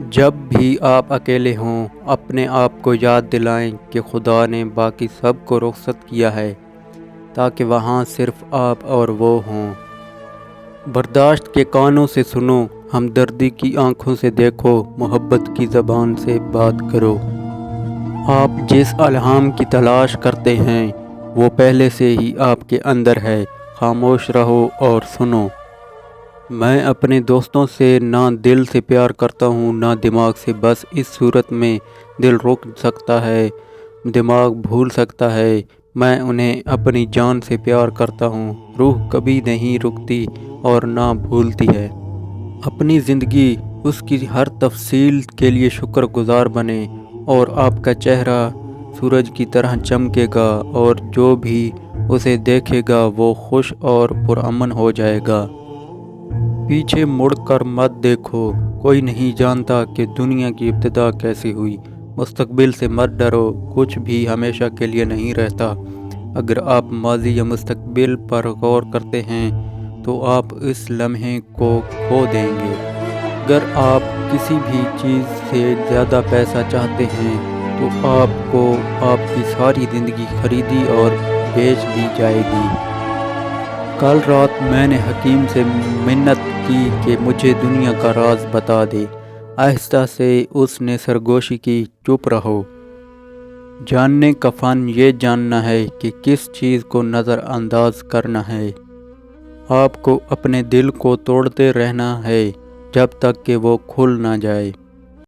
جب بھی آپ اکیلے ہوں اپنے آپ کو یاد دلائیں کہ خدا نے باقی سب کو رخصت کیا ہے تاکہ وہاں صرف آپ اور وہ ہوں۔ برداشت کے کانوں سے سنو، ہمدردی کی آنکھوں سے دیکھو، محبت کی زبان سے بات کرو۔ آپ جس الہام کی تلاش کرتے ہیں وہ پہلے سے ہی آپ کے اندر ہے، خاموش رہو اور سنو۔ میں اپنے دوستوں سے نہ دل سے پیار کرتا ہوں نہ دماغ سے، بس اس صورت میں دل رک سکتا ہے، دماغ بھول سکتا ہے۔ میں انہیں اپنی جان سے پیار کرتا ہوں، روح کبھی نہیں رکتی اور نہ بھولتی ہے۔ اپنی زندگی، اس کی ہر تفصیل کے لیے شکر گزار بنیں اور آپ کا چہرہ سورج کی طرح چمکے گا اور جو بھی اسے دیکھے گا وہ خوش اور پرامن ہو جائے گا۔ پیچھے مڑ کر مت دیکھو، کوئی نہیں جانتا کہ دنیا کی ابتدا کیسے ہوئی۔ مستقبل سے مت ڈرو، کچھ بھی ہمیشہ کے لیے نہیں رہتا۔ اگر آپ ماضی یا مستقبل پر غور کرتے ہیں تو آپ اس لمحے کو کھو دیں گے۔ اگر آپ کسی بھی چیز سے زیادہ پیسہ چاہتے ہیں تو آپ کو آپ کی ساری زندگی خریدی اور بیچ دی جائے گی۔ کل رات میں نے حکیم سے منت کی کہ مجھے دنیا کا راز بتا دے۔ آہستہ سے اس نے سرگوشی کی، چپ رہو۔ جاننے کا فن یہ جاننا ہے کہ کس چیز کو نظر انداز کرنا ہے۔ آپ کو اپنے دل کو توڑتے رہنا ہے جب تک کہ وہ کھل نہ جائے۔